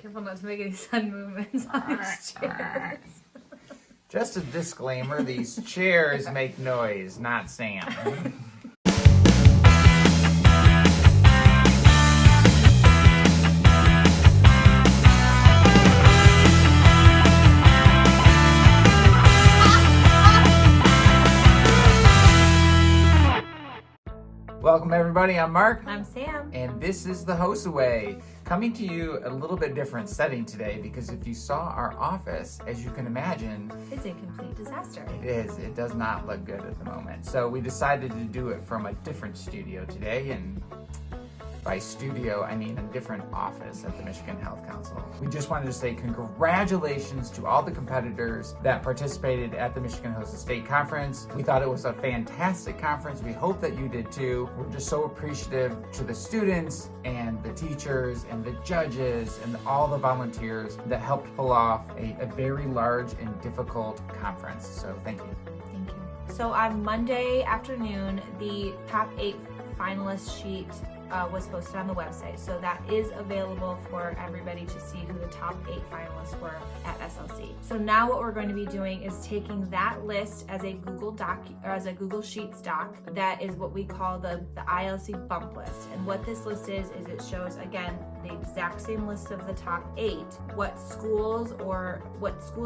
Careful not to make any sudden movements on these chairs. Just a disclaimer, these chairs make noise, not Sam. Welcome everybody, I'm Mark. I'm Sam. And this is the HOSA Way, coming to you a little bit different setting today because if you saw our office, as you can imagine, It's a complete disaster. it is. It does not look good at the moment. So we decided to do it from a different studio today, and by studio, I mean a different office at the Michigan Health Council. We just wanted to say congratulations to all the competitors that participated at the Michigan HOSA State Conference. We thought it was a fantastic conference. We hope that you did too. We're just so appreciative to the students and the teachers and the judges and all the volunteers that helped pull off a very large and difficult conference. So thank you. Thank you. So on Monday afternoon, the top 8 finalist sheet was posted on the website. So that is available for everybody to see who the top 8 finalists were at SLC. So now what we're going to be doing is taking that list as a Google Doc or as a Google Sheets doc. That is what we call the ILC bump list. And what this list is it shows again the exact same list of the top 8. What schools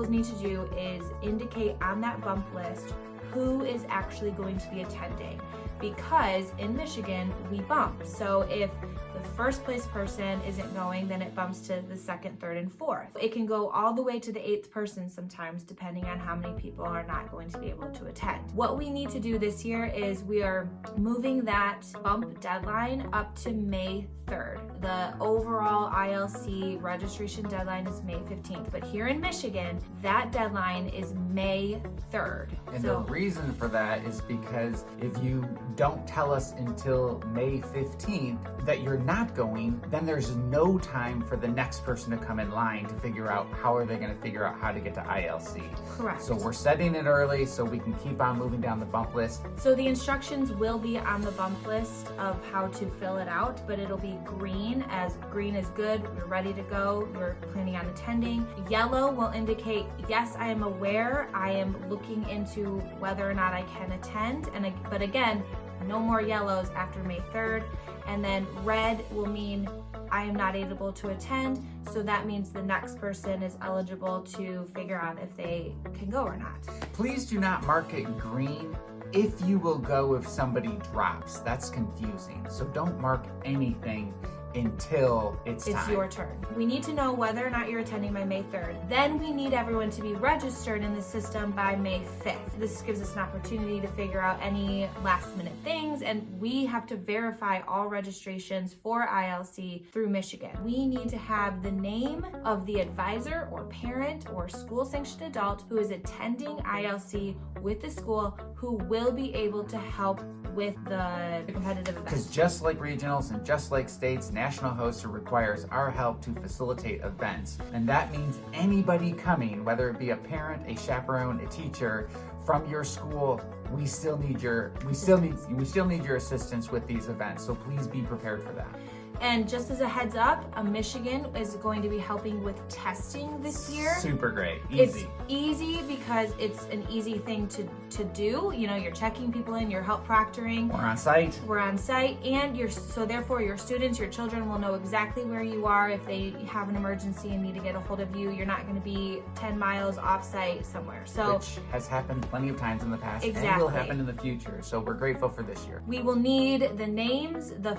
need to do is indicate on that bump list who is actually going to be attending. Because in Michigan, we bump. So if the first place person isn't going, then it bumps to the second, third, and fourth. It can go all the way to the 8th person sometimes, depending on how many people are not going to be able to attend. What we need to do this year is we are moving that bump deadline up to May 3rd. The overall ILC registration deadline is May 15th, but here in Michigan, that deadline is May 3rd. And the reason for that is because if you don't tell us until May 15th that you're not going, then there's no time for the next person to come in line to figure out how are they going to figure out how to get to ILC. Correct. So we're setting it early so we can keep on moving down the bump list. So the instructions will be on the bump list of how to fill it out, but it'll be green, as green is good, we're ready to go, we're planning on attending. Yellow will indicate, yes, I am aware, I am looking into whether or not I can attend, but again, no more yellows after May 3rd. And then red will mean I am not able to attend, so that means the next person is eligible to figure out if they can go or not. Please do not mark it green if you will go if somebody drops. That's confusing. So don't mark anything until it's time. It's your turn. We need to know whether or not you're attending by May 3rd. Then we need everyone to be registered in the system by May 5th. This gives us an opportunity to figure out any last minute things, and we have to verify all registrations for ILC through Michigan. We need to have the name of the advisor or parent or school sanctioned adult who is attending ILC with the school who will be able to help with the competitive event. Because just like regionals and just like states, National HOSA requires our help to facilitate events. And that means anybody coming, whether it be a parent, a chaperone, a teacher, from your school, we still need your assistance with these events. So please be prepared for that. And just as a heads up, Michigan is going to be helping with testing this year. Super great. Easy. It's easy because it's an easy thing to do. You know, you're checking people in, you're help proctoring. We're on site. We're on site, and so therefore your students, your children will know exactly where you are if they have an emergency and need to get a hold of you. You're not going to be 10 miles off site somewhere. So which has happened plenty of times in the past. Exactly. And will happen in the future. So we're grateful for this year. We will need the names, the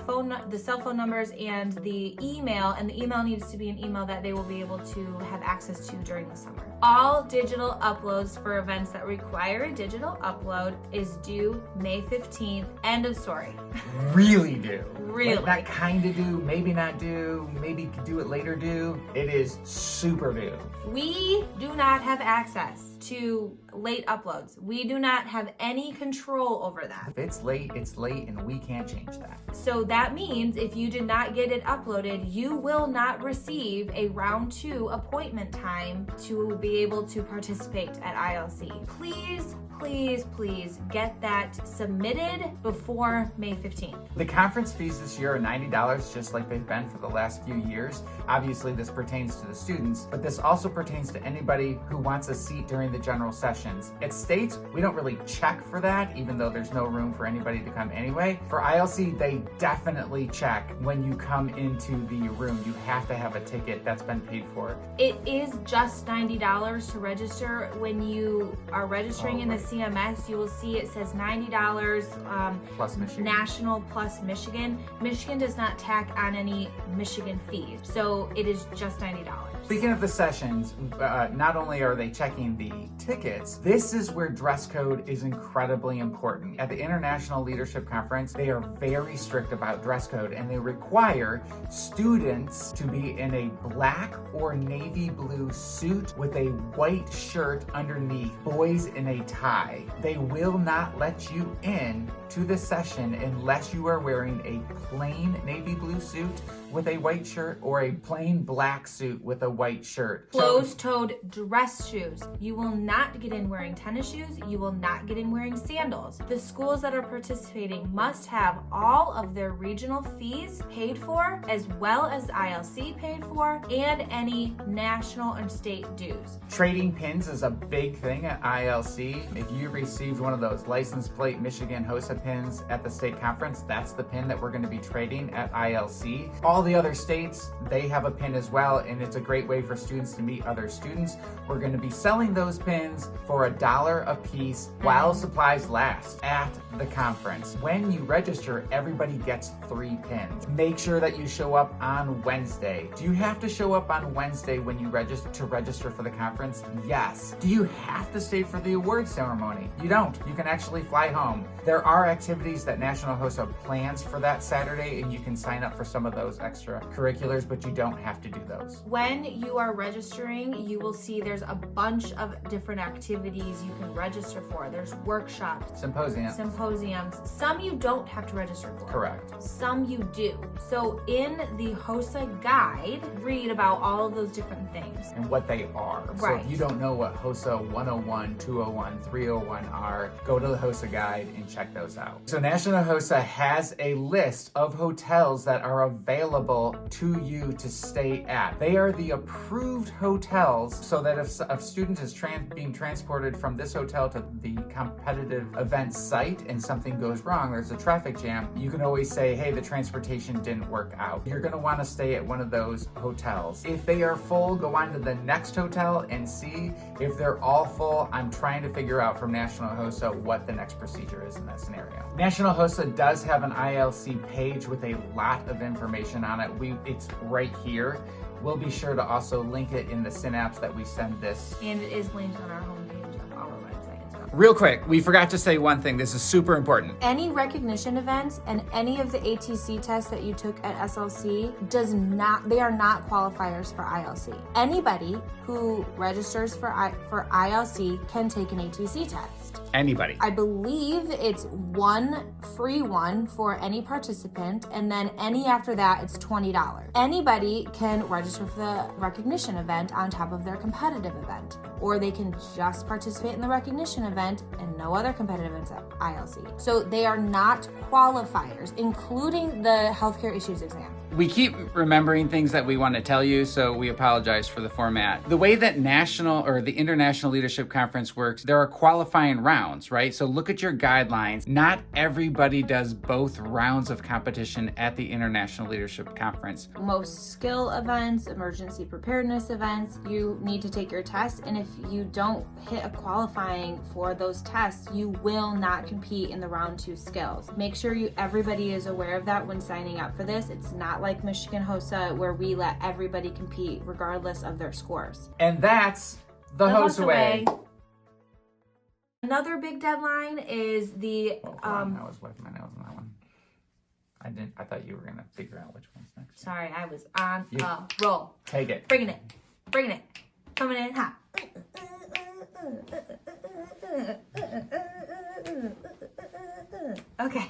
cell phone numbers, and the email, and the email needs to be an email that they will be able to have access to during the summer. All digital uploads for events that require a digital upload is due May 15th. End of story. Really do. Really. Like not kind of do, maybe not do, maybe do it later do. It is super due. We do not have access to late uploads. We do not have any control over that. If it's late, and we can't change that. So that means if you did not get it uploaded, you will not receive a round 2 appointment time to be able to participate at ILC. Please get that submitted before May 15th. The conference fees this year are $90, just like they've been for the last few years. Obviously, this pertains to the students, but this also pertains to anybody who wants a seat during the general sessions. At States, we don't really check for that, even though there's no room for anybody to come anyway. For ILC, they definitely check when you come into the room. You have to have a ticket that's been paid for. It is just $90 to register. When you are registering in the CMS, you will see it says $90 Plus Michigan. National plus Michigan. Michigan does not tack on any Michigan fees, so it is just $90. Speaking of the sessions, not only are they checking the tickets, this is where dress code is incredibly important. At the International Leadership Conference, they are very strict about dress code, and they require students to be in a black or navy blue suit with a white shirt underneath, boys in a tie. They will not let you in to the session unless you are wearing a plain navy blue suit with a white shirt or a plain black suit with a white shirt. Closed-toed dress shoes. You will not get in wearing tennis shoes. You will not get in wearing sandals. The schools that are participating must have all of their regional fees paid for, as well as ILC paid for, and any national and state dues. Trading pins is a big thing at ILC. If you received one of those license plate Michigan HOSA pins at the state conference, that's the pin that we're going to be trading at ILC. All the other states, they have a pin as well, and it's a great way for students to meet other students. We're going to be selling those pins for $1 a piece while supplies last at the conference. When you register, everybody gets 3 pins. Make sure that you show up on Wednesday. Do you have to show up on Wednesday when you register for the conference? Yes. Do you have to stay for the award ceremony? You don't. You can actually fly home. There are activities that National HOSA plans for that Saturday, and you can sign up for some of those extracurriculars, but you don't have to do those. When you are registering, you will see there's a bunch of different activities you can register for. There's workshops, symposiums. Some you don't have to register for. Correct. Some you do. So in the HOSA guide, read about all of those different things. And what they are. Right. So if you don't know what HOSA 101, 201, 301 are, go to the HOSA guide and check those out. So National HOSA has a list of hotels that are available to you to stay at. They are the approved hotels, so that if a student is being transported from this hotel to the competitive event site and something goes wrong, there's a traffic jam, you can always say, hey, the transportation didn't work out. You're going to want to stay at one of those hotels. If they are full, go on to the next hotel and see. If they're all full, I'm trying to figure out from National HOSA what the next procedure is in that scenario. National HOSA does have an ILC page with a lot of information on it. It's right here. We'll be sure to also link it in the synapse that we send this. And it is linked on our homepage of our website as well. Real quick, we forgot to say one thing. This is super important. Any recognition events and any of the ATC tests that you took at SLC they are not qualifiers for ILC. Anybody who registers for ILC can take an ATC test. Anybody. I believe it's one free one for any participant, and then any after that, it's $20. Anybody can register for the recognition event on top of their competitive event, or they can just participate in the recognition event and no other competitive events at ILC. So they are not qualifiers, including the healthcare issues exam. We keep remembering things that we want to tell you, so we apologize for the format. The way that the International Leadership Conference works, there are qualifying rounds, right? So look at your guidelines. Not everybody does both rounds of competition at the International Leadership Conference. Most skill events, emergency preparedness events, you need to take your test, and if you don't hit a qualifying for those tests, you will not compete in the round 2 skills. Make sure everybody is aware of that when signing up for this. It's not like Michigan HOSA where we let everybody compete regardless of their scores. And that's the HOSA Way. Another big deadline is the I was wiping my nails on that one. I thought you were gonna figure out which one's next. Sorry, I was on a roll. Take it. Bringing it. Coming in hot. Okay.